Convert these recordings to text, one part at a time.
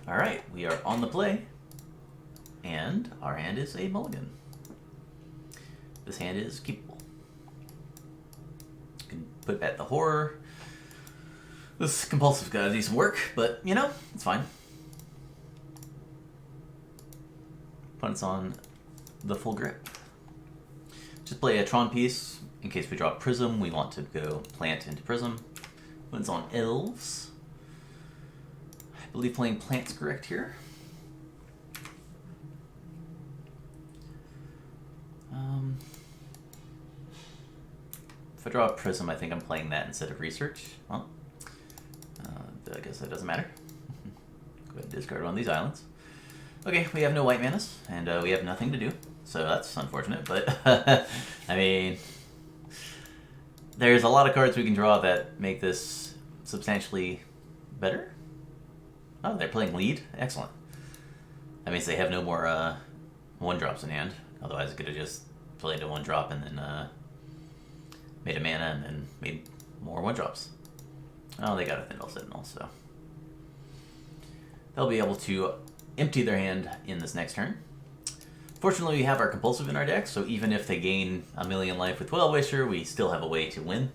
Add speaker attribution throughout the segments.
Speaker 1: Alright, we are on the play, and our hand is a mulligan. This hand is keepable. You can put back the horror. This compulsive gotta do some work, but you know, it's fine. Opponent's on the full grip. Just play a Tron piece. In case we draw Prism, we want to go plant into Prism. Opponent's on Elves. I believe playing Plant's correct here. If I draw a Prism, I think I'm playing that instead of Research. Well, I guess that doesn't matter. Go ahead and discard one of these islands. Okay, we have no white manas, and we have nothing to do, so that's unfortunate, but I mean, there's a lot of cards we can draw that make this substantially better. Oh, they're playing lead? Excellent. That means they have no more one-drops in hand, otherwise I could have just played a one-drop and then made a mana and then made more one-drops. Oh, they got a Thin Veil Sentinel, so they'll be able to empty their hand in this next turn. Fortunately, we have our Compulsive in our deck, so even if they gain a million life with Well-Wisher, we still have a way to win.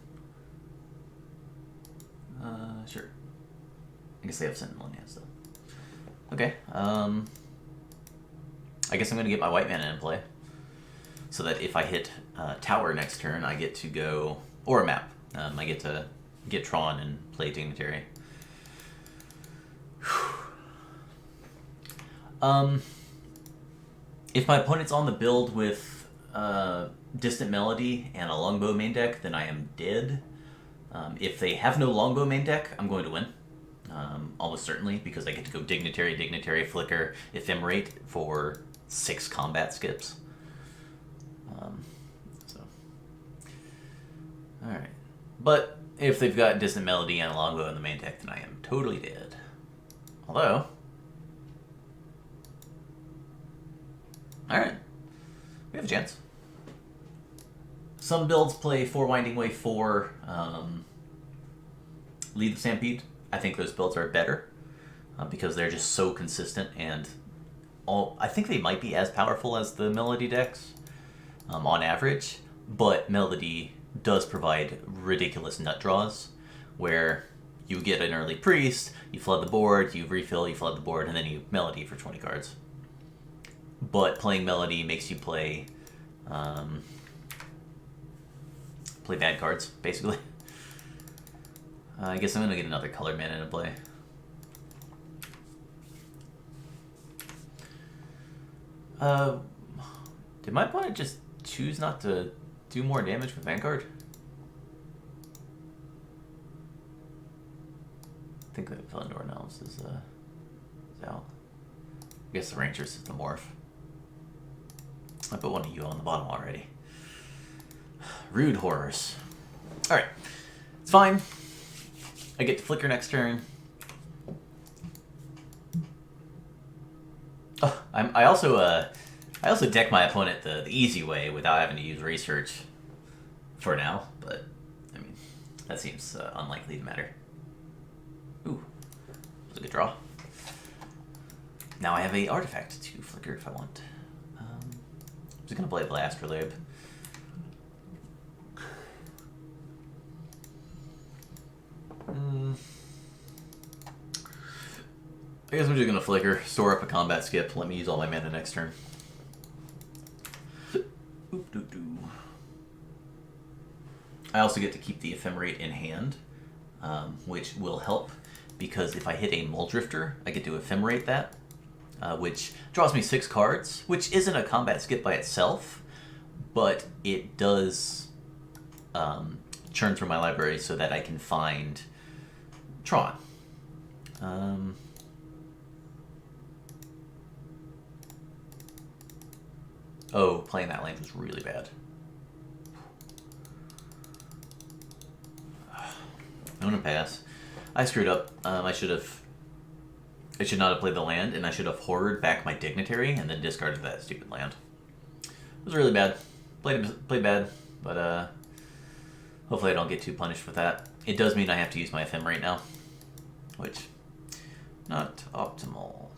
Speaker 1: Sure. I guess they have Sentinel in hand still. Okay, I guess I'm going to get my white mana in play, so that if I hit Tower next turn, I get to go, or a map, I get to get Tron and play Dignitary. If my opponent's on the build with Distant Melody and a Longbow main deck, then I am dead. If they have no Longbow main deck, I'm going to win. Almost certainly, because I get to go Dignitary, Dignitary, Flicker, Ephemerate for 6 combat skips. Alright. But if they've got Distant Melody and a Longbow in the main deck, then I am totally dead. Although, alright, we have a chance. Some builds play 4 Winding Way 4, Lead the Stampede. I think those builds are better because they're just so consistent, and I think they might be as powerful as the Melody decks on average, but Melody does provide ridiculous nut draws where you get an early Priest, you flood the board, you refill, you flood the board, and then you Melody for 20 cards. But playing Melody makes you play play bad cards, basically. I guess I'm going to get another colored mana to play. Did my opponent just choose not to do more damage with Vanguard? I think the Felindor Elves is out. I guess the Rangers is the morph. I put one of you on the bottom already. Rude horrors. Alright. It's fine. I get to Flicker next turn. Oh, I also deck my opponent the easy way without having to use Research for now, but I mean, that seems unlikely to matter. Ooh, that was a good draw. Now I have a artifact to Flicker if I want. I'm just gonna play Blastrolib. I guess I'm just gonna Flicker, store up a combat skip, let me use all my mana next turn. I also get to keep the Ephemerate in hand, which will help because if I hit a Muldrifter, I get to Ephemerate that, which draws me 6 cards, which isn't a combat skip by itself, but it does churn through my library so that I can find Tron. Oh, playing that land was really bad. I'm gonna pass. I screwed up. I should not have played the land, and I should have horrored back my Dignitary and then discarded that stupid land. It was really bad. Played bad, but hopefully I don't get too punished with that. It does mean I have to use my Ephemerate now, which not optimal.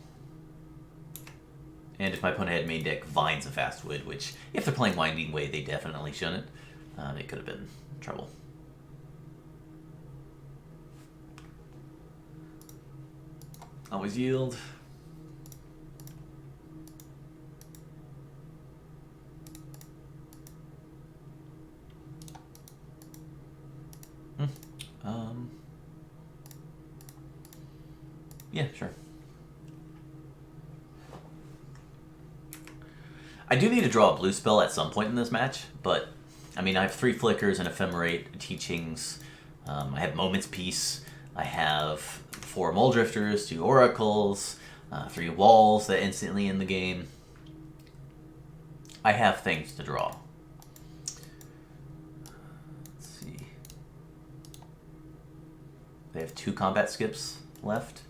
Speaker 1: And if my opponent had main deck Vines of Fastwood, which, if they're playing Winding Way, they definitely shouldn't, it could have been trouble. Always yield. Yeah, sure. I do need to draw a blue spell at some point in this match, but I mean, I have 3 Flickers and Ephemerate Teachings. I have Moment's Peace. I have 4 Mole Drifters, 2 Oracles, 3 Walls that instantly end the game. I have things to draw. Let's see. They have 2 combat skips left.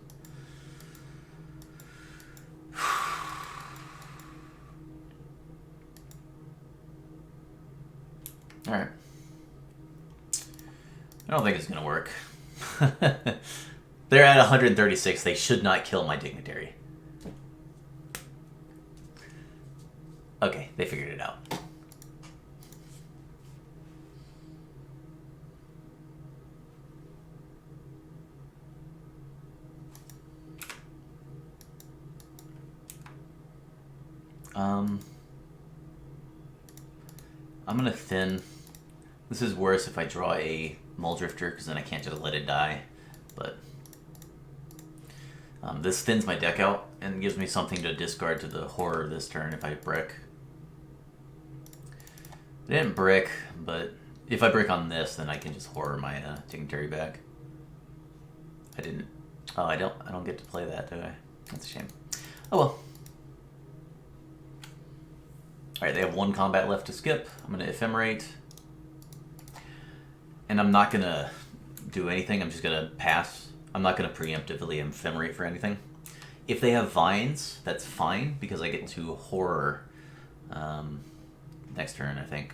Speaker 1: Alright. I don't think it's going to work. They're at 136. They should not kill my Dignitary. Okay, they figured it out. I'm going to thin. This is worse if I draw a Mole Drifter, because then I can't just let it die. But this thins my deck out and gives me something to discard to the Horror this turn if I brick. I didn't brick, but if I brick on this, then I can just Horror my Dignitary back. I didn't. Oh, I don't get to play that, do I? That's a shame. Oh well. Alright, they have 1 combat left to skip. I'm going to Ephemerate. And I'm not going to do anything. I'm just going to pass. I'm not going to preemptively Ephemerate for anything. If they have Vines, that's fine, because I get to Horror next turn, I think.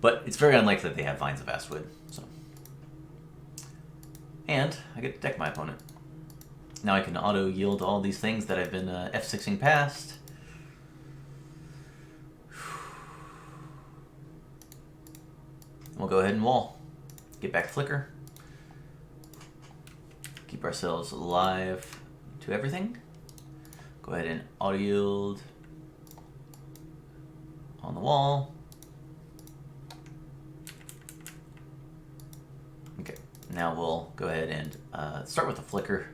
Speaker 1: But it's very unlikely that they have Vines of Fastwood. So. And I get to deck my opponent. Now I can auto-yield all these things that I've been F6ing past. We'll go ahead and wall. Get back Flicker. Keep ourselves alive to everything. Go ahead and auto yield on the wall. Okay, now we'll go ahead and start with a Flicker.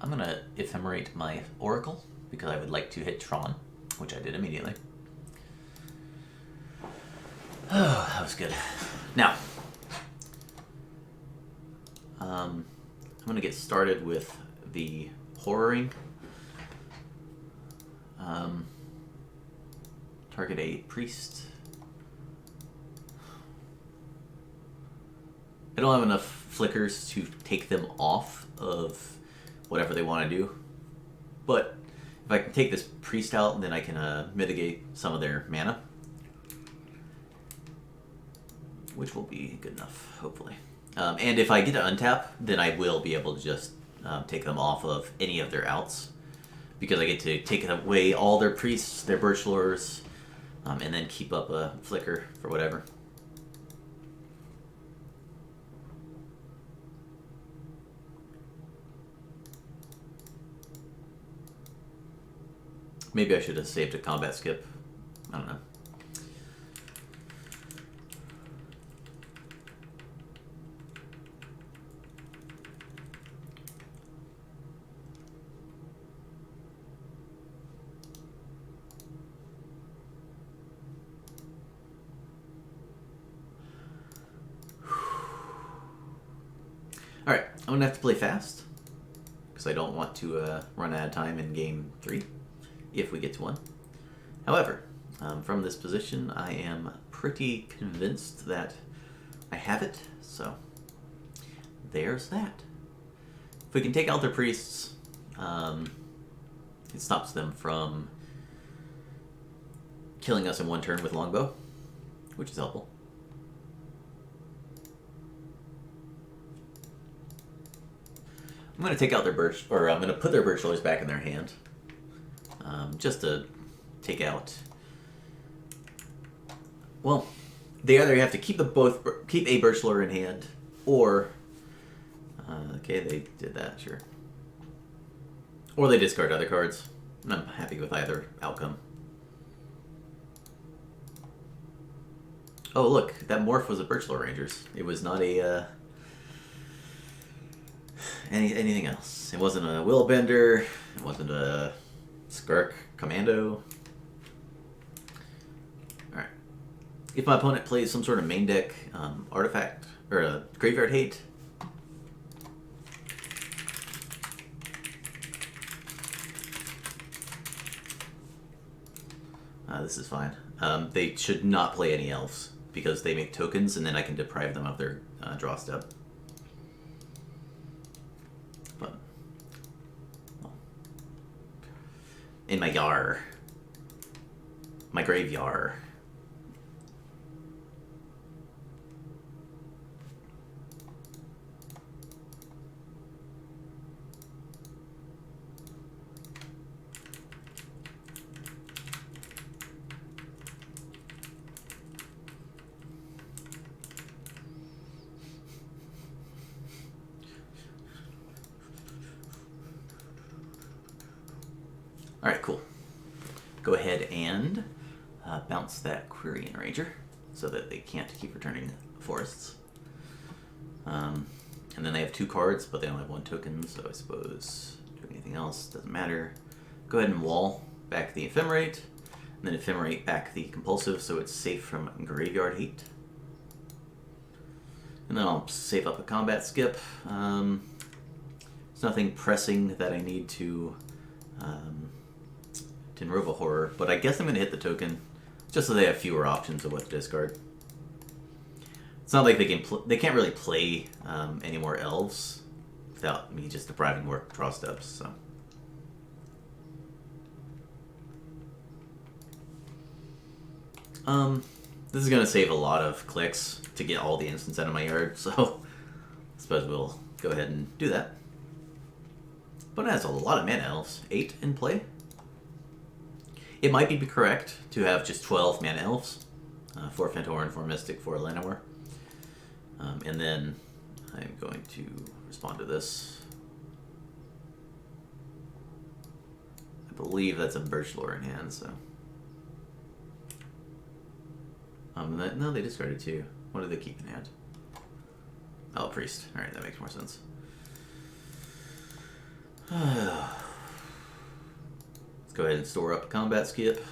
Speaker 1: I'm going to Ephemerate my Oracle, because I would like to hit Tron, which I did immediately. Oh, that was good. Now, I'm going to get started with the Horroring. Target a Priest. I don't have enough Flickers to take them off of whatever they want to do. But if I can take this Priest out, then I can mitigate some of their mana. Which will be good enough, hopefully. And if I get to untap, then I will be able to just take them off of any of their outs. Because I get to take away all their Priests, their Birch Lures, and then keep up a Flicker for whatever. Maybe I should have saved a combat skip. I don't know. Alright, I'm going to have to play fast, because I don't want to run out of time in game 3, if we get to one. However, from this position, I am pretty convinced that I have it, so there's that. If we can take out their Priests, it stops them from killing us in one turn with Longbow, which is helpful. I'm going to take out their birch, or I'm going to put their birch lilies back in their hand, just to take out. Well, they either have to keep a birch lure in hand, or okay, they did that, sure, or they discard other cards. And I'm happy with either outcome. Oh look, that morph was a birch lure rangers. It was not a anything else. It wasn't a willbender. It wasn't a skirk commando. Alright. If my opponent plays some sort of main deck artifact, or a graveyard hate, this is fine. They should not play any elves, because they make tokens, and then I can deprive them of their draw step. But, well, in my yar, my graveyard. Alright, cool. Go ahead and bounce that Quirion Ranger so that they can't keep returning forests. And then they have 2 cards, but they only have 1 token, so I suppose doing anything else doesn't matter. Go ahead and wall back the Ephemerate, and then Ephemerate back the Compulsive so it's safe from Graveyard Hate. And then I'll save up a combat skip. There's nothing pressing that I need to Tinrova Horror, but I guess I'm going to hit the token just so they have fewer options of what to discard. It's not like they can't really play any more elves without me just depriving more draw steps. So this is going to save a lot of clicks to get all the instants out of my yard, so I suppose we'll go ahead and do that. But it has a lot of mana elves. 8 in play. It might be correct to have just 12 mana elves. 4 Fentoran, 4 Mystic, 4 Llanowar. And then I'm going to respond to this. I believe that's a Birch Lore in hand, so... no, they discarded 2. What do they keep in hand? Oh, Priest. Alright, that makes more sense. Let's go ahead and store up a combat skip.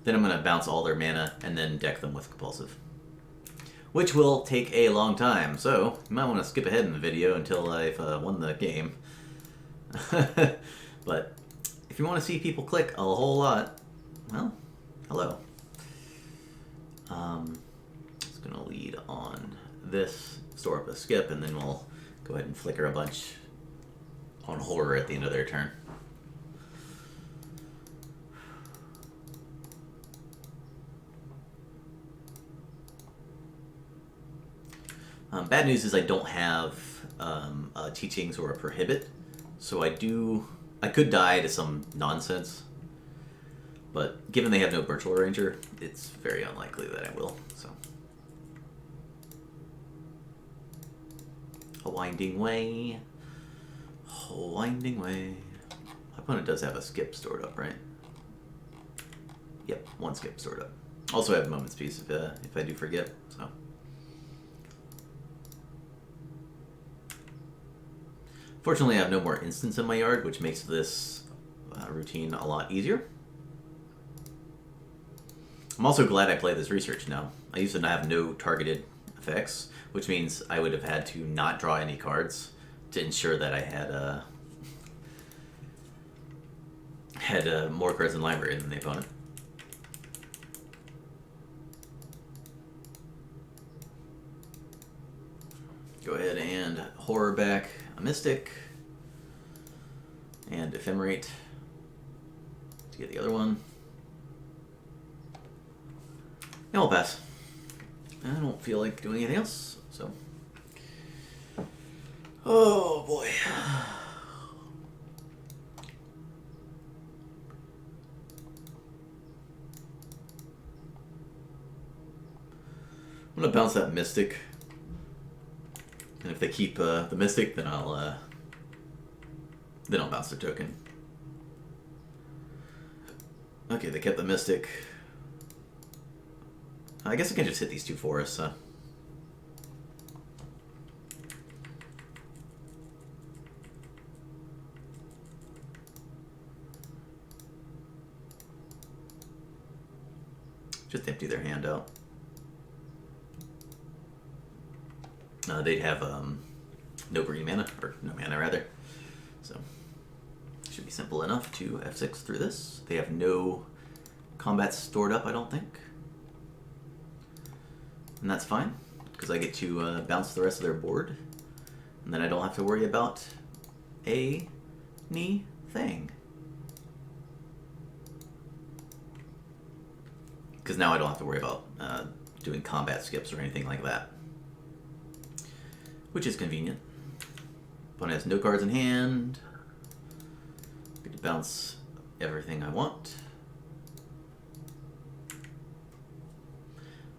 Speaker 1: Then I'm going to bounce all their mana and then deck them with Compulsive, which will take a long time, so you might want to skip ahead in the video until I've won the game. But if you want to see people click a whole lot, well, hello. It's going to lead on this, store up a skip, and then we'll go ahead and flicker a bunch on Horror at the end of their turn. Bad news is I don't have teachings or a prohibit, so I could die to some nonsense, but given they have no Virtual Ranger, it's very unlikely that I will. So, a winding way, a winding way. My opponent does have a skip stored up, right? Yep, 1 skip stored up. Also, I have Moment's Peace if I do forget. So. Fortunately, I have no more instants in my yard, which makes this routine a lot easier. I'm also glad I play this research now. I used to have no targeted effects, which means I would have had to not draw any cards to ensure that I had more cards in library than the opponent. Go ahead and Horror back a Mystic and Ephemerate to get the other one. Yeah, I'll pass. I don't feel like doing anything else, so. Oh boy. I'm gonna bounce that Mystic. And if they keep the Mystic, then I'll bounce their token. Okay, they kept the Mystic. I guess I can just hit these two forests, Just empty their hand out. They'd have no green mana, or no mana rather. So, should be simple enough to F6 through this. They have no combat stored up, I don't think. And that's fine, because I get to bounce the rest of their board. And then I don't have to worry about anything. Because now I don't have to worry about doing combat skips or anything like that. Which is convenient. Opponent has no cards in hand. Get to bounce everything I want.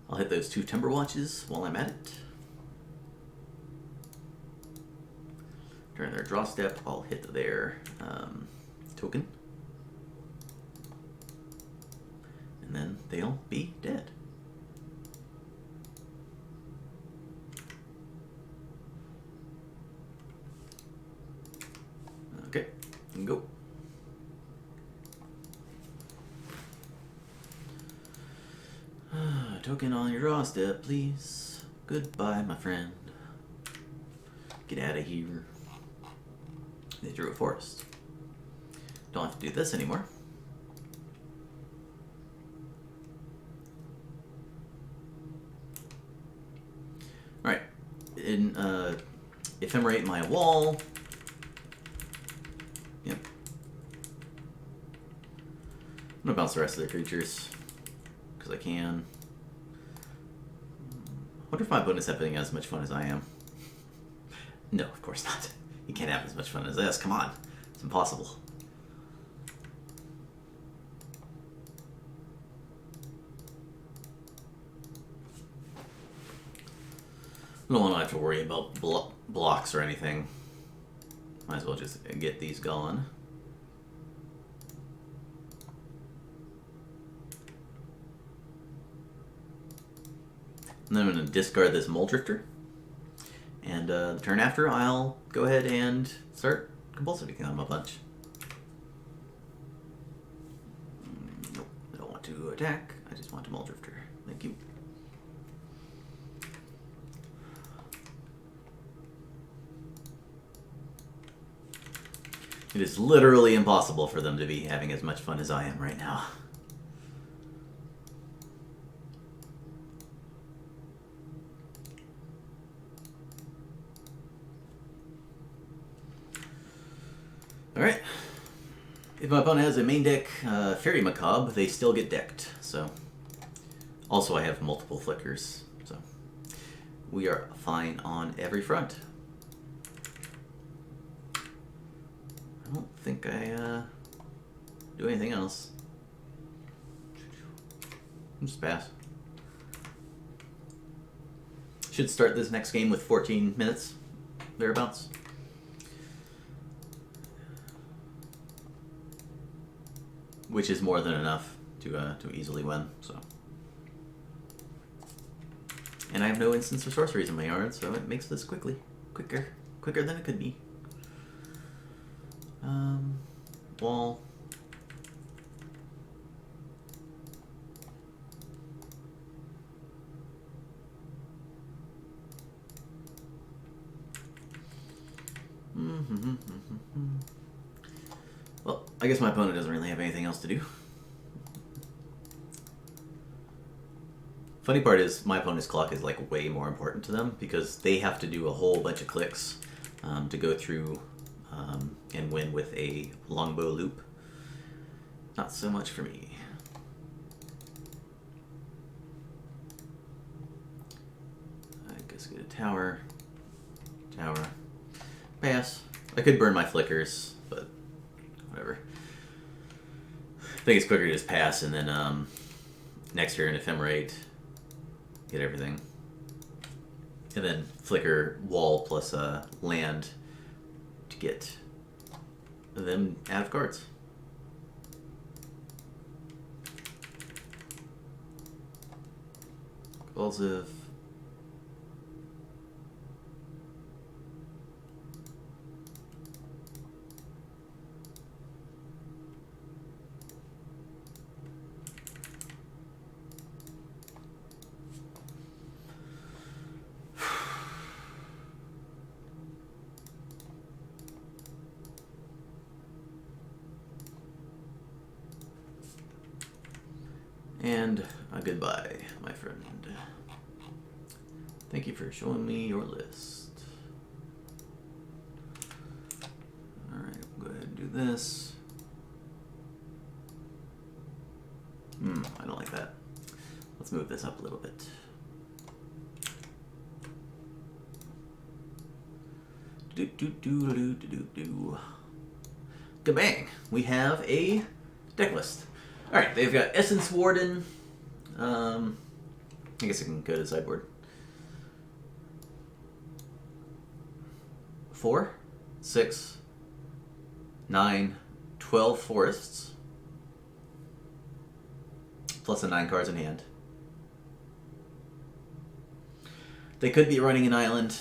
Speaker 1: I'll hit those 2 Timber Watches while I'm at it. During their draw step, I'll hit their token. And then they'll be dead. Okay, and go. Token on your draw step, please. Goodbye, my friend. Get out of here. They drew a forest. Don't have to do this anymore. Alright. Ephemerate my wall. Yep. I'm gonna bounce the rest of their creatures. Because I can. I wonder if my opponent's having as much fun as I am. No, of course not. You can't have as much fun as this. Come on. It's impossible. I don't want to have to worry about blocks or anything. Might as well just get these going. And then I'm going to discard this Mole Drifter. And the turn after, I'll go ahead and start compulsively on a bunch. Nope, I don't want to attack. I just want to Mole Drifter. Thank you. It is literally impossible for them to be having as much fun as I am right now. Alright. If my opponent has a main deck Fairy Macabre, they still get decked. So, also I have multiple flickers. So, we are fine on every front. I don't think I do anything else. Just pass. Should start this next game with 14 minutes, thereabouts. Which is more than enough to easily win. So, and I have no instants or sorceries in my yard, so it makes this quicker than it could be. Wall. Well, I guess my opponent doesn't really have anything else to do. Funny part is my opponent's clock is like way more important to them because they have to do a whole bunch of clicks to go through and win with a longbow loop. Not so much for me. Tower. Tower. Pass. I could burn my flickers, but whatever. I think it's quicker to just pass and then next turn ephemerate, get everything. And then flicker wall plus land to get them out of cards. Convulsive. And a goodbye, my friend. Thank you for showing me your list. Alright, we'll go ahead and do this. I don't like that. Let's move this up a little bit. Kabang! We have a deck list. Alright, they've got Essence Warden. I guess I can go to the sideboard. 4, 6, 9, 12 forests. Plus the 9 cards in hand. They could be running an island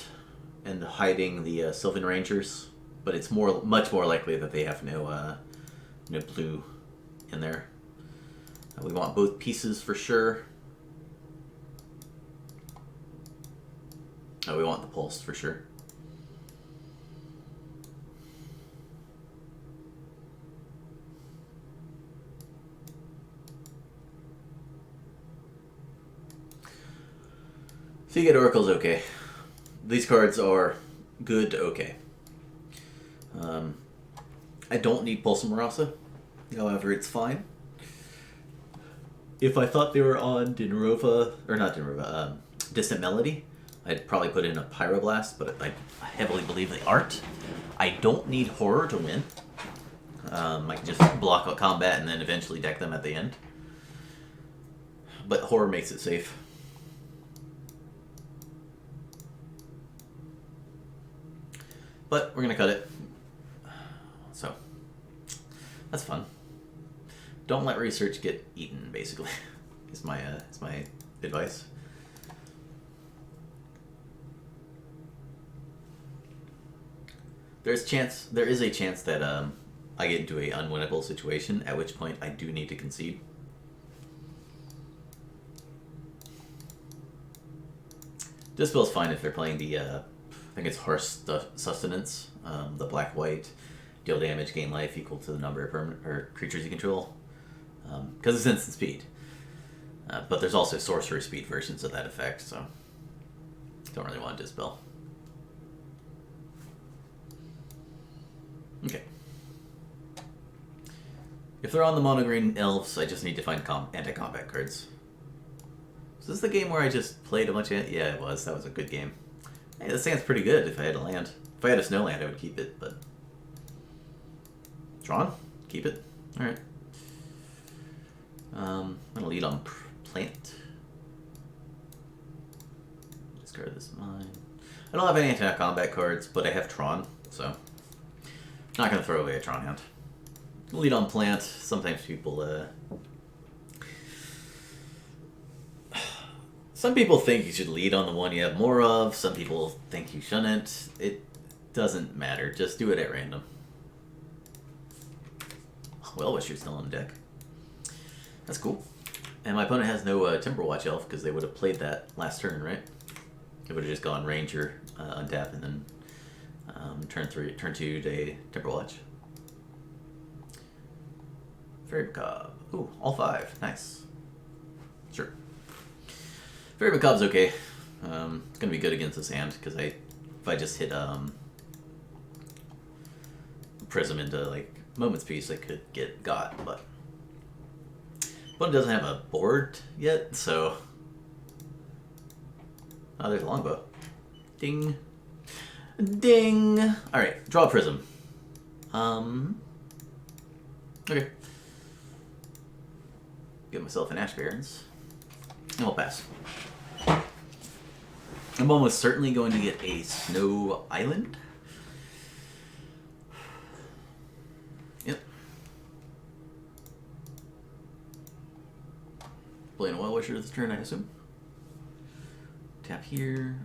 Speaker 1: and hiding the Sylvan Rangers, but it's much more likely that they have no blue in there. We want both pieces for sure. We want the pulse for sure. Seagate Oracle's okay. These cards are good to okay. I don't need Pulse Marasa, however, it's fine. If I thought they were on Dinrova, or not Dinrova, Distant Melody, I'd probably put in a Pyroblast, but I heavily believe they aren't. I don't need Horror to win. I can just block out combat and then eventually deck them at the end. But Horror makes it safe. But we're going to cut it. So, that's fun. Don't let research get eaten, basically, is my advice. There is a chance that I get into an unwinnable situation, at which point I do need to concede. Dispel's fine if they're playing the, I think it's Harsh Sustenance, the black-white, deal damage, gain life equal to the number of permanent or creatures you control, because it's instant speed. But there's also sorcerer speed versions of that effect, so don't really want to Dispel. Okay. If they're on the mono-green elves, I just need to find anti-combat cards. Is this the game where I just played a bunch of... Yeah, it was. That was a good game. Hey, this stand's pretty good if I had a land. If I had a snow land, I would keep it, but... Tron? Keep it? Alright. I'm going to lead on Plant. Discard this mine. I don't have any anti-combat cards, but I have Tron, so... Not going to throw away a Tron hand. Lead on Plant. Sometimes people... Some people think you should lead on the one you have more of. Some people think you shouldn't. It doesn't matter. Just do it at random. Well, wish you're still on deck. That's cool. And my opponent has no Timberwatch Elf because they would have played that last turn, right? They would have just gone Ranger, untap, and then turn 2 to Timberwatch. Fairy Macabre. Ooh, all 5. Nice. Sure. Fairy Macabre's okay. It's going to be good against this hand, because if I just hit Prism into, like, Moment's Peace, I could get got, but... But it doesn't have a board yet, so... Oh, there's a Longbow. Ding. Ding! Alright, draw a prism. Okay. Get myself an Ash Barrens. And we'll pass. I'm almost certainly going to get a Snow Island. Yep. Playing a Well Wisher this turn, I assume. Tap here.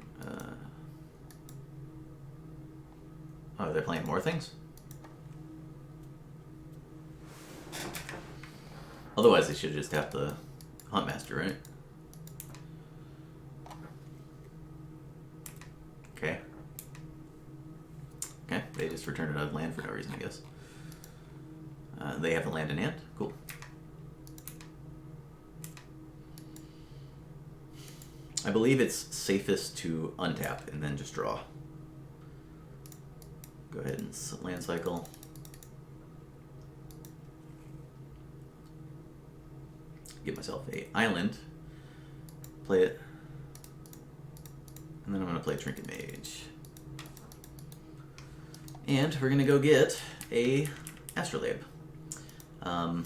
Speaker 1: Oh, they're playing more things? Otherwise, they should just tap the Huntmaster, right? Okay. Okay, they just returned another land for no reason, I guess. They have a land in hand? Cool. I believe it's safest to untap and then just draw. Go ahead and land cycle. Get myself a island. Play it. And then I'm going to play Trinket Mage. And we're going to go get a Astrolabe. I'm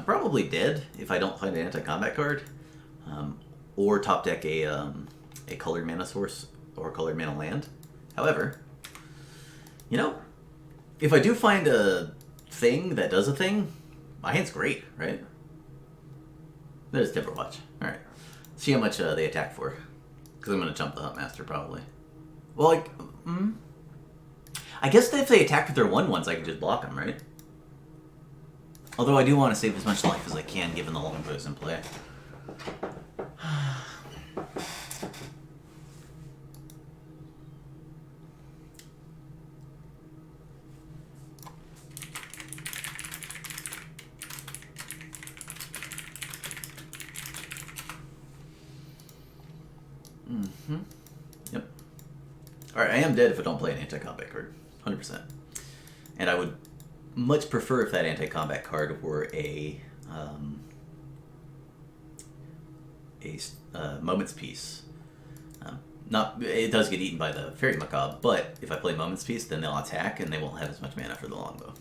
Speaker 1: probably dead if I don't find an anti-combat card. Or top deck a colored mana source or colored mana land. However, you know, if I do find a thing that does a thing, my hand's great, right? There's Timberwatch. Alright. See how much they attack for. Because I'm going to jump the Huntmaster, probably. Well, like, I guess if they attack with their 1/1s, I can just block them, right? Although I do want to save as much life as I can, given the longbows in play. Yep. Alright, I am dead if I don't play an anti-combat card. 100%. And I would much prefer if that anti-combat card were a Moment's Peace. It does get eaten by the Fairy Macabre, but if I play Moment's Peace, then they'll attack and they won't have as much mana for the longbow.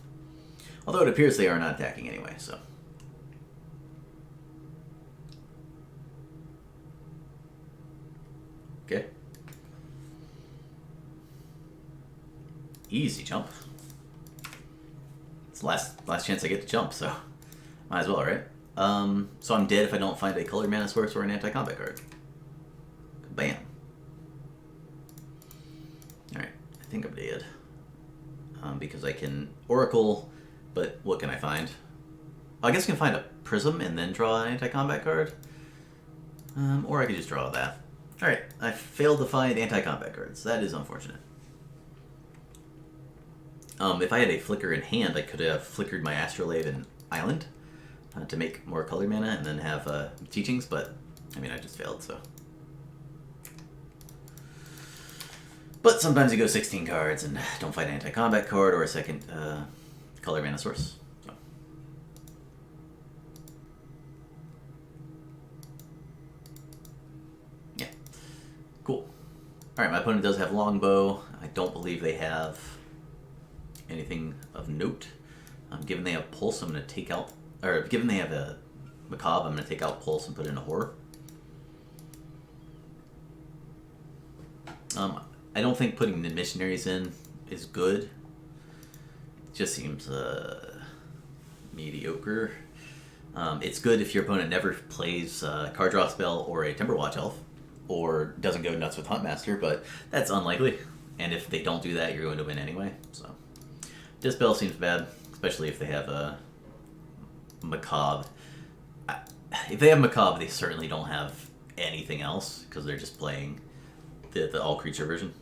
Speaker 1: Although it appears they are not attacking anyway, so. Okay. Easy jump. It's the last chance I get to jump, so might as well, right? So I'm dead if I don't find a colored mana source or an anti-combat card. Bam. Alright, I think I'm dead. Because I can Oracle, but what can I find? I guess I can find a Prism and then draw an anti-combat card. Or I could just draw that. Alright, I failed to find anti-combat cards. That is unfortunate. If I had a Flicker in hand, I could have flickered my Astrolabe and Island to make more color mana and then have teachings, but I mean, I just failed, so. But sometimes you go 16 cards and don't find an anti-combat card or a second color mana source. So. Yeah. Cool. Alright, my opponent does have Longbow. I don't believe they have anything of note. Given they have Pulse, I'm going to take out... Or, given they have a Macabre, I'm going to take out Pulse and put in a Horror. I don't think putting the Missionaries in is good. It just seems mediocre. It's good if your opponent never plays a card draw spell or a Timberwatch Elf, or doesn't go nuts with Huntmaster, but that's unlikely. And if they don't do that, you're going to win anyway. So, Dispel seems bad, especially if they have a Macabre. If they have Macabre, they certainly don't have anything else, because they're just playing the all-creature version.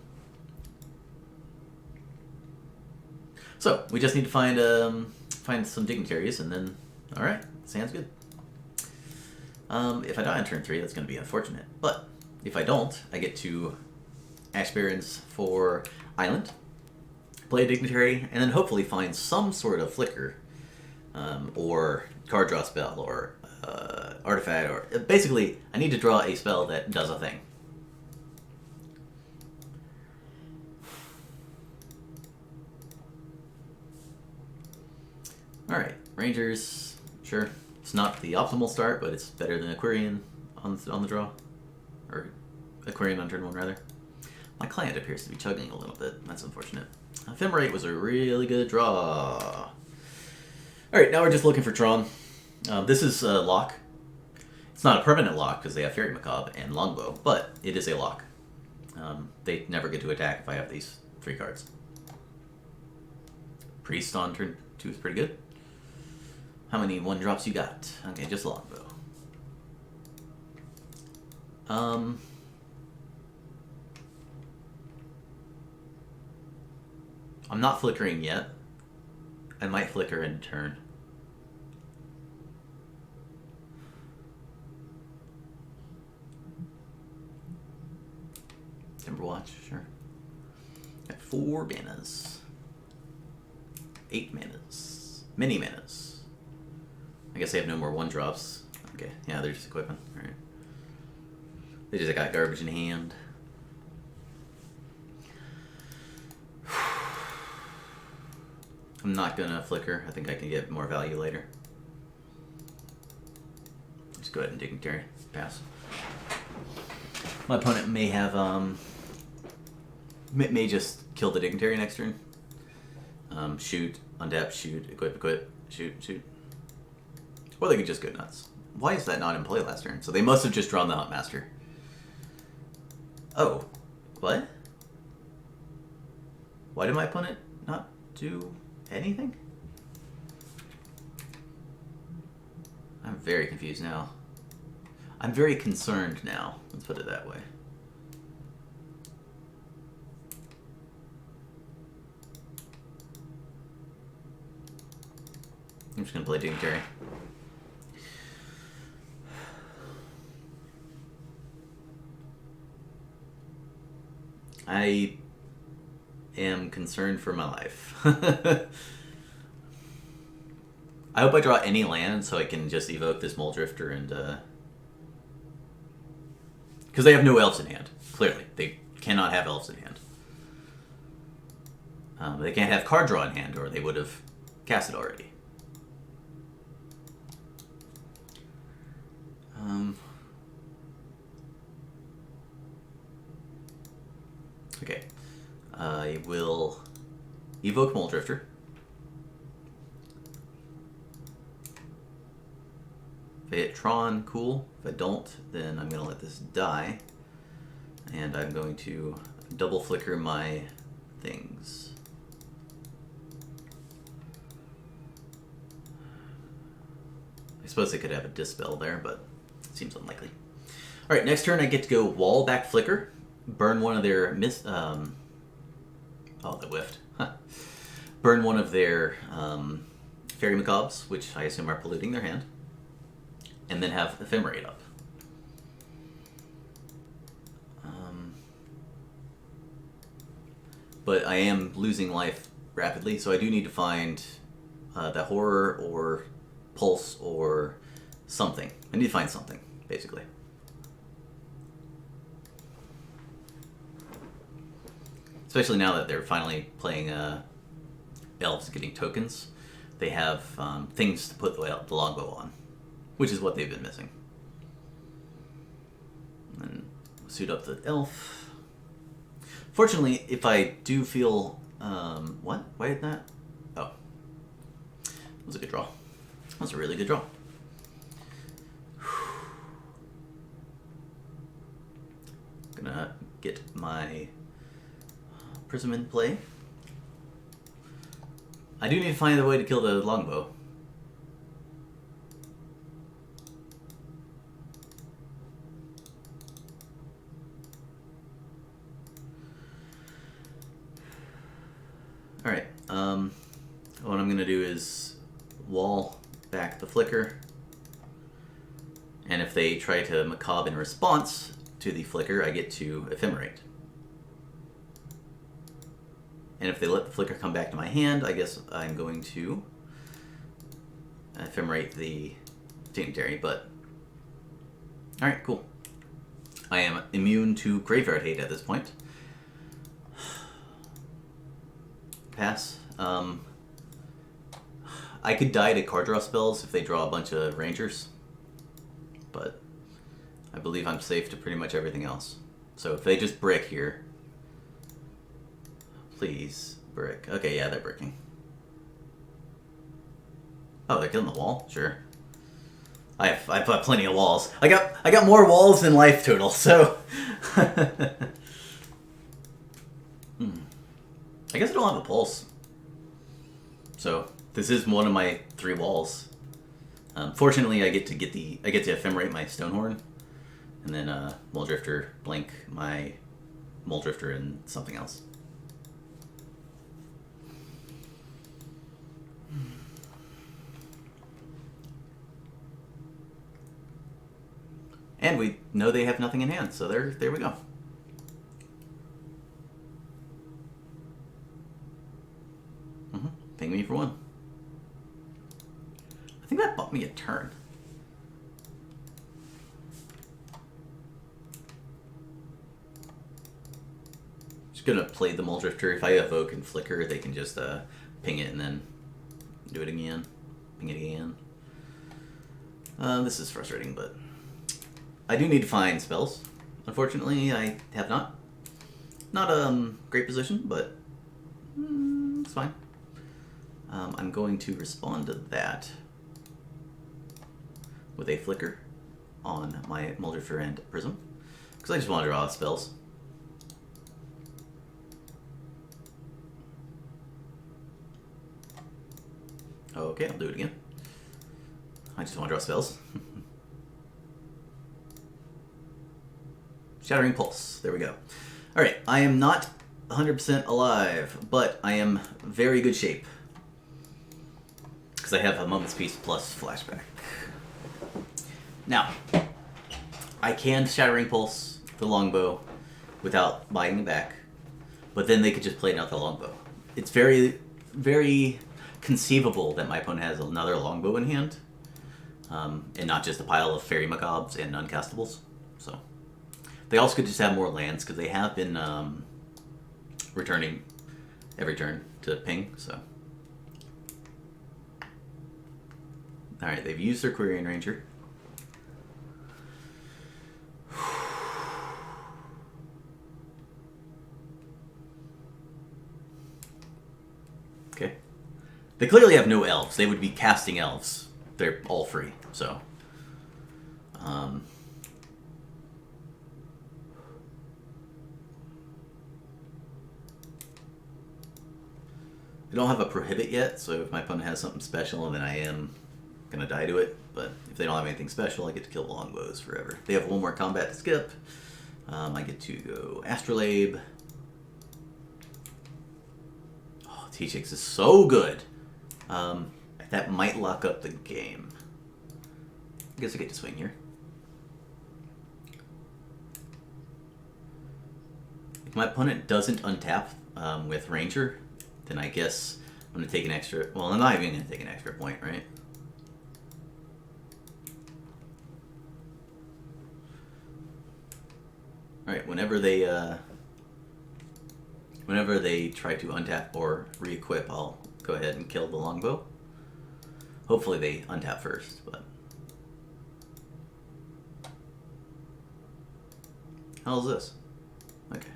Speaker 1: So, we just need to find some dignitaries, and then, alright, sounds good. If I die on turn 3, that's going to be unfortunate. But, if I don't, I get to Ash Barrens for Island, play a dignitary, and then hopefully find some sort of flicker, or card draw spell, or artifact, or basically, I need to draw a spell that does a thing. Alright, Rangers, sure. It's not the optimal start, but it's better than Aquarian on the draw. Or Aquarian on turn 1, rather. My client appears to be chugging a little bit. That's unfortunate. Ephemerate was a really good draw. Alright, now we're just looking for Tron. This is a lock. It's not a permanent lock because they have Fairy Macabre and Longbow, but it is a lock. They never get to attack if I have these 3 cards. Priest on turn 2 is pretty good. How many 1-drops you got? Okay, just Longbow. I'm not flickering yet. I might flicker in turn. Timberwatch, sure. Got 4 manas. 8 manas. Mini manas. I guess they have no more 1-drops. Okay, yeah, they're just equipping. Alright. They just got garbage in hand. I'm not gonna flicker. I think I can get more value later. Just go ahead and Dignitary. Pass. My opponent may have, may just kill the Dignitary next turn. Shoot, untap, shoot, equip, shoot, shoot. Or they could just go nuts. Why is that not in play last turn? So they must have just drawn the Huntmaster. Oh, what? Why did my opponent not do anything? I'm very confused now. I'm very concerned now. Let's put it that way. I'm just gonna play Dignitary. I am concerned for my life. I hope I draw any land so I can just evoke this Mole Drifter and because they have no elves in hand. Clearly, they cannot have elves in hand. They can't have card draw in hand, or they would have cast it already. Okay, I will evoke Mole Drifter. If I hit Tron, cool. If I don't, then I'm going to let this die. And I'm going to double flicker my things. I suppose I could have a Dispel there, but it seems unlikely. Alright, next turn I get to go Wall Back Flicker. Burn one of their oh, they whiffed. Huh. Burn one of their Fairy Macabres, which I assume are polluting their hand. And then have Ephemerate up. But I am losing life rapidly, so I do need to find the Horror or Pulse or something. I need to find something, basically. Especially now that they're finally playing elves getting tokens. They have things to put the Longbow on, which is what they've been missing. And then suit up the elf. Fortunately, if I do feel... what? Why did that? Oh. That was a good draw. That was a really good draw. Gonna get my Prism in play. I do need to find a way to kill the Longbow. Alright, what I'm going to do is wall back the Flicker, and if they try to Macabre in response to the Flicker, I get to Ephemerate. And if they let the Flicker come back to my hand, I guess I'm going to Ephemerate the Dignitary, but... Alright, cool. I am immune to Graveyard Hate at this point. Pass. I could die to card draw spells if they draw a bunch of rangers, but I believe I'm safe to pretty much everything else. So if they just brick here, please brick. Okay, yeah, they're bricking. Oh, they're killing the wall? Sure. I've got plenty of walls. I got more walls than life total, so I guess I don't have a pulse. So this is one of my 3 walls. Fortunately, I get to ephemerate my Stonehorn, and then Muldrifter blank my Muldrifter and something else. And we know they have nothing in hand, so there we go. Ping me for 1. I think that bought me a turn. Just gonna play the Muldrifter. If I evoke and flicker, they can just ping it and then do it again. Ping it again. This is frustrating, but I do need to find spells. Unfortunately, I have not. Not a great position, but it's fine. I'm going to respond to that with a flicker on my Muldrifter and Prism, because I just want to draw spells. Okay, I'll do it again. I just want to draw spells. Shattering Pulse. There we go. Alright, I am not 100% alive, but I am very good shape. Because I have a Moment's Peace plus Flashback. Now, I can Shattering Pulse the longbow without buying it back, but then they could just play out the longbow. It's very, very conceivable that my opponent has another longbow in hand, and not just a pile of Fairy Macabres and uncastables. So they also could just have more lands, because they have been returning every turn to ping, so. Alright, they've used their Quirion Ranger. Okay. They clearly have no elves. They would be casting elves. They're all free, so. I don't have a prohibit yet, so if my opponent has something special, then I am going to die to it. But if they don't have anything special, I get to kill the longbows forever. They have 1 more combat to skip. I get to go Astrolabe. Oh, T-Chix is so good. That might lock up the game. I guess I get to swing here. If my opponent doesn't untap with Ranger, then I guess I'm going to take an extra... Well, I'm not even going to take an extra point, right? Alright, whenever they try to untap or re-equip, I'll go ahead and kill the longbow. Hopefully they untap first, but... How's this? Okay.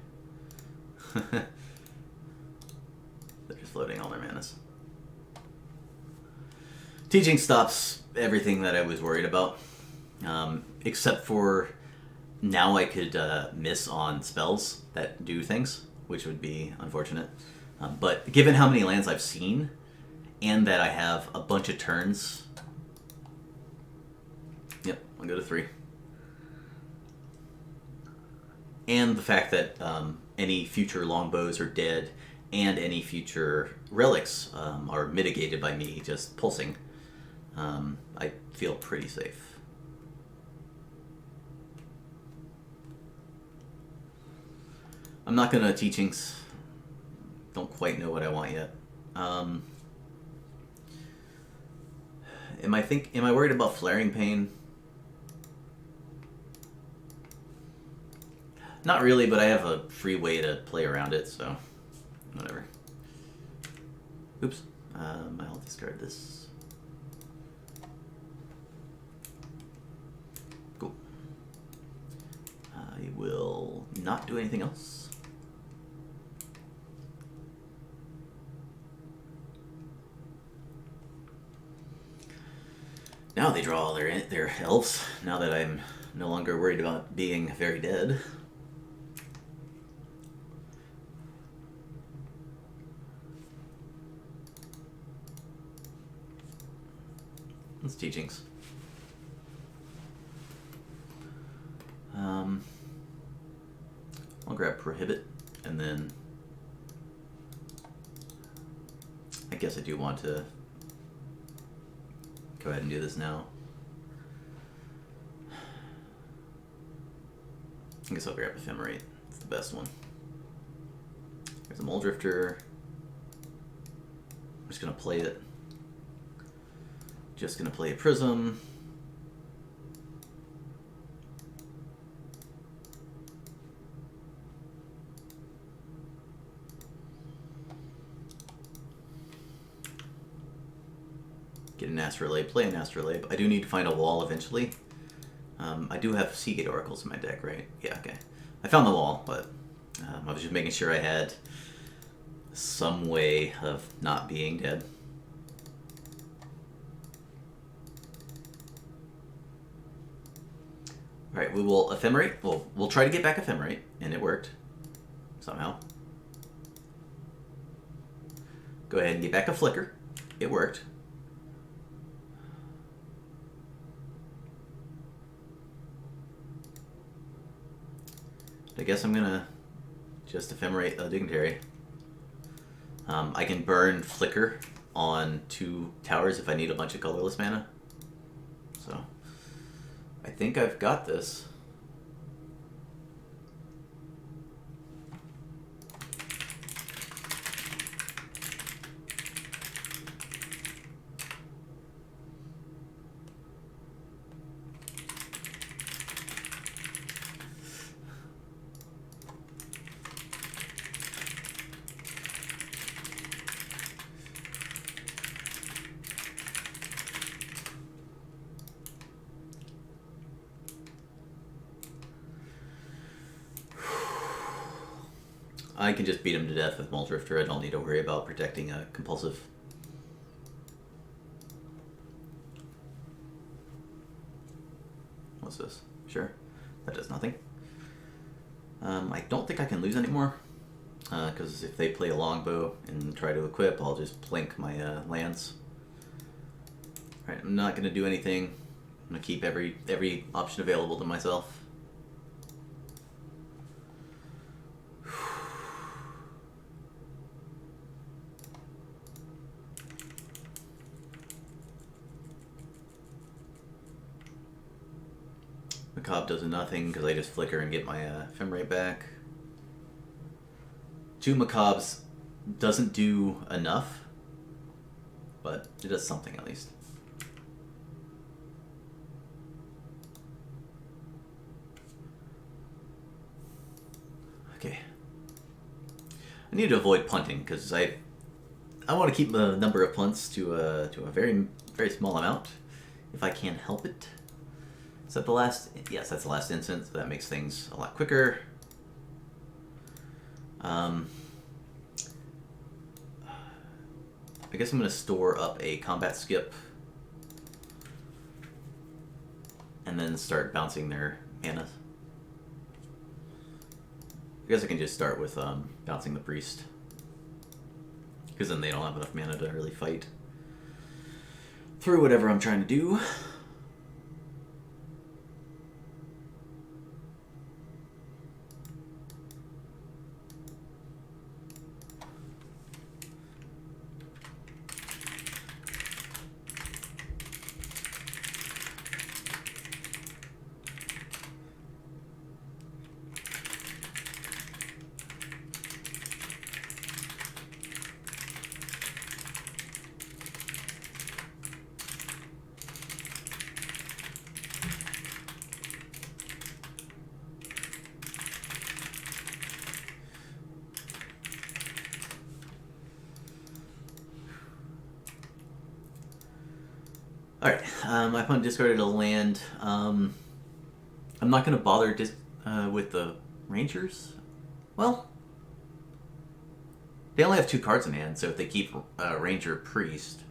Speaker 1: They're just floating all their manas. Teaching stops everything that I was worried about. Except for now I could miss on spells that do things, which would be unfortunate. But given how many lands I've seen, and that I have a bunch of turns... Yep, I'll go to 3. And the fact that any future longbows are dead, and any future relics are mitigated by me just pulsing, I feel pretty safe. I'm not gonna teachings. Don't quite know what I want yet. Am I worried about Flaring Pain? Not really, but I have a free way to play around it, so whatever. Oops. I'll discard this. not do anything else. Now they draw all their elves, now that I'm no longer worried about being very dead. That's teachings. I'll grab Prohibit, and then I guess I do want to go ahead and do this now. I guess I'll grab Ephemerate. It's the best one. There's a Mole Drifter. I'm just going to play it. Just going to play a Prism. Get an Astrolabe, play an Astrolabe. I do need to find a wall eventually. I do have Seagate Oracles in my deck, right? Yeah, okay. I found the wall, but I was just making sure I had some way of not being dead. Alright, we will Ephemerate. We'll try to get back Ephemerate, and it worked. Somehow. Go ahead and get back a Flicker. It worked. I guess I'm gonna just Ephemerate a Dignitary. I can burn Flicker on 2 towers if I need a bunch of colorless mana. So, I think I've got this. I can just beat him to death with Mole Drifter. I don't need to worry about protecting a compulsive. What's this? Sure. That does nothing. I don't think I can lose anymore. Because if they play a longbow and try to equip, I'll just plink my lands. Alright, I'm not going to do anything. I'm going to keep every option available to myself. Macabre does nothing because I just flicker and get my Ephemerate back. 2 Macabres doesn't do enough, but it does something at least. Okay. I need to avoid punting because I want to keep the number of punts to a very small amount if I can help it. Is that the last? Yes, that's the last instance. That makes things a lot quicker. I guess I'm going to store up a combat skip and then start bouncing their mana. I guess I can just start with bouncing the priest, because then they don't have enough mana to really fight through whatever I'm trying to do. Alright, my opponent discarded a land. I'm not going to bother with the Rangers? Well, they only have 2 cards in hand, so if they keep Ranger Priest...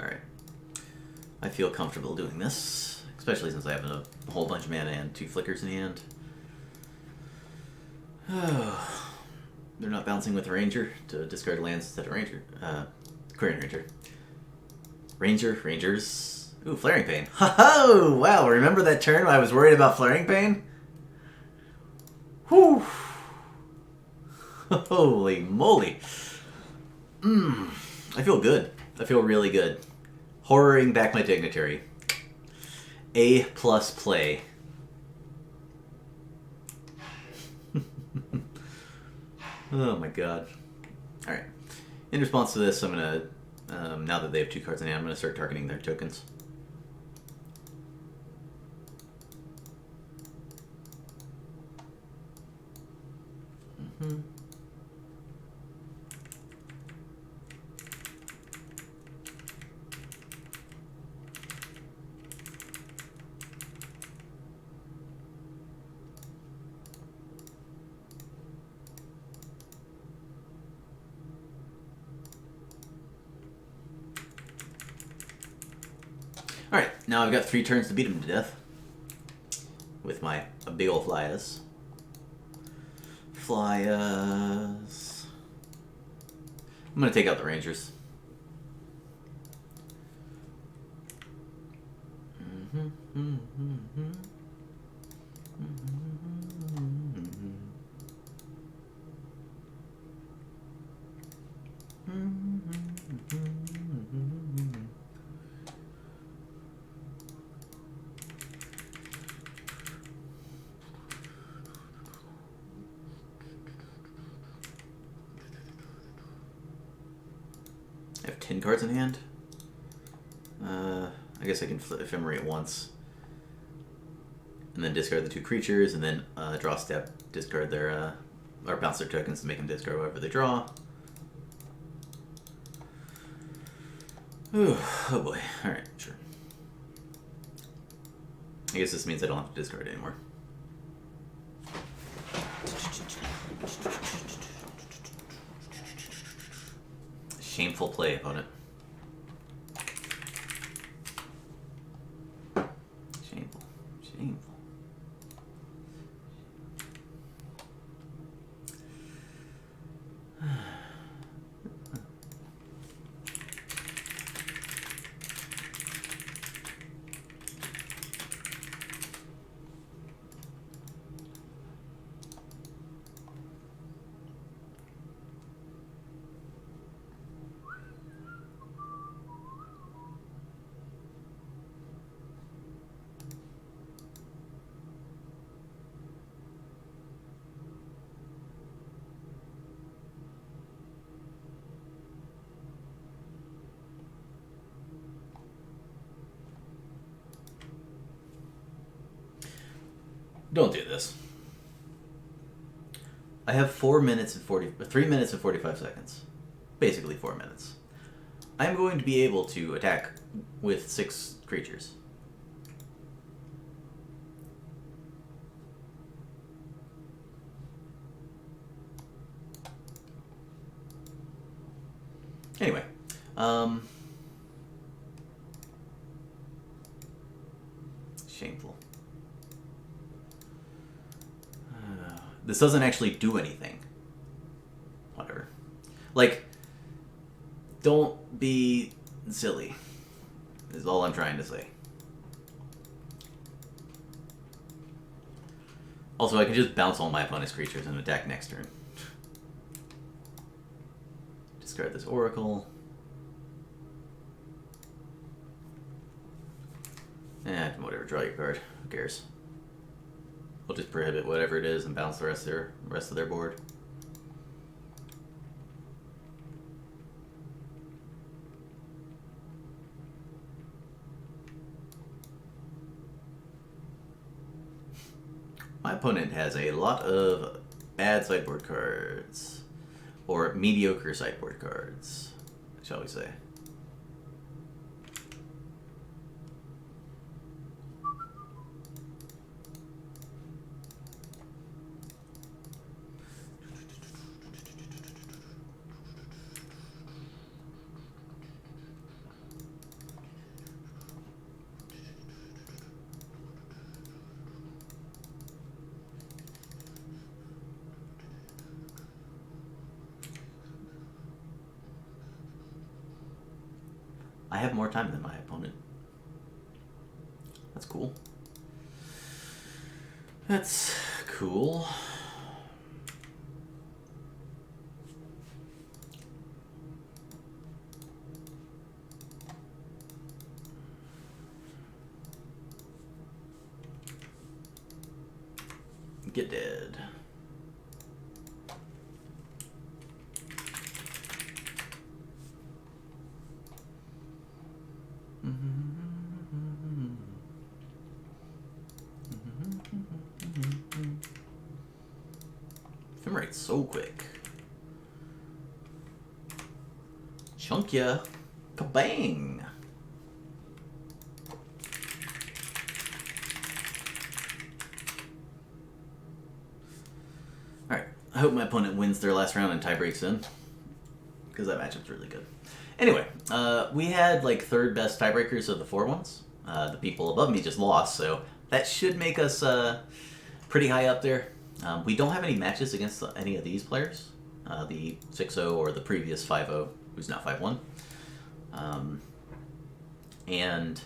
Speaker 1: Alright. I feel comfortable doing this, especially since I have a whole bunch of mana and 2 flickers in hand. They're not bouncing with Ranger to discard lands instead of Ranger. Query Ranger. Rangers. Ooh, Flaring Pain. Ho-ho! Wow, remember that turn when I was worried about Flaring Pain? Whew! Holy moly. I feel good. I feel really good. Horroring back my Dignitary. A+ play. Oh my god. Alright. In response to this, I'm going to, now that they have 2 cards in hand, I'm going to start targeting their tokens. Alright, now I've got 3 turns to beat him to death. With my big ol' Flyas. Flyas. I'm gonna take out the Rangers. I have 10 cards in hand. I guess I can Ephemerate once. And then discard the 2 creatures, and then draw step, discard their, or bounce their tokens to make them discard whatever they draw. Ooh, oh boy. Alright, sure. I guess this means I don't have to discard anymore. Shameful play, opponent. Shameful. Shameful. Don't do this. I have 3 minutes and 45 seconds. Basically 4 minutes. I'm going to be able to attack with 6 creatures. Anyway, shameful. This doesn't actually do anything. Whatever. Like, don't be silly, is all I'm trying to say. Also, I can just bounce all my opponent's creatures and attack next turn. Discard this Oracle. Whatever, draw your card. Who cares? We'll just prohibit whatever it is and bounce the rest of their board. My opponent has a lot of bad sideboard cards. Or mediocre sideboard cards, shall we say. I have more time than my opponent. That's cool. That's cool. Get dead. Ephemerate so quick. Chunk ya. Kabang! Alright, I hope my opponent wins their last round and tie breaks in. Because that matchup's really good. Anyway, we had like third best tiebreakers of the 4 ones. The people above me just lost, so that should make us pretty high up there. We don't have any matches against any of these players. The 6-0 or the previous 5-0, who's now 5-1. And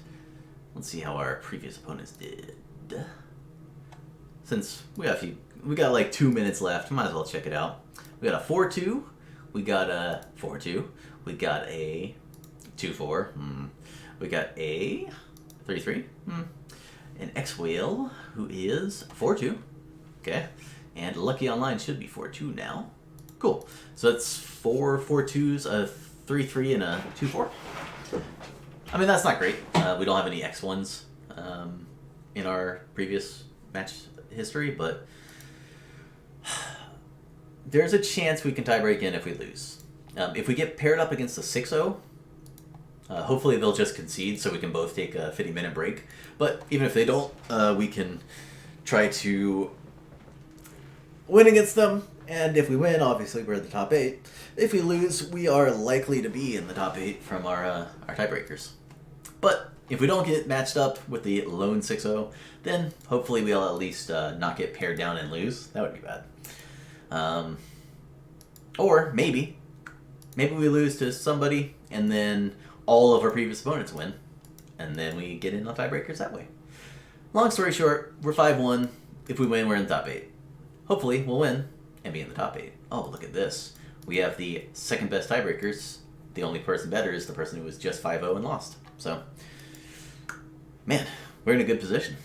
Speaker 1: let's see how our previous opponents did. Since we got like 2 minutes left, might as well check it out. We got a 4-2. We got a 4-2. We got a 2-4. We got a 3-3. An X-Whale, who is 4-2. Okay. And Lucky Online should be 4-2 now. Cool. So that's 4 4-2s, a 3-3, and a 2-4. I mean, that's not great. We don't have any X1s in our previous match history, but there's a chance we can tie break in if we lose. If we get paired up against the 6-0, hopefully they'll just concede so we can both take a 50-minute break. But even if they don't, we can try to win against them. And if we win, obviously we're in the top 8. If we lose, we are likely to be in the top 8 from our tiebreakers. But if we don't get matched up with the lone 6-0, then hopefully we'll at least not get paired down and lose. That would be bad. Or maybe we lose to somebody and then all of our previous opponents win. And then we get in the tiebreakers that way. Long story short, we're 5-1. If we win, we're in the top 8. Hopefully we'll win and be in the top 8. Oh, look at this. We have the second best tiebreakers. The only person better is the person who was just 5-0 and lost. So, man, we're in a good position.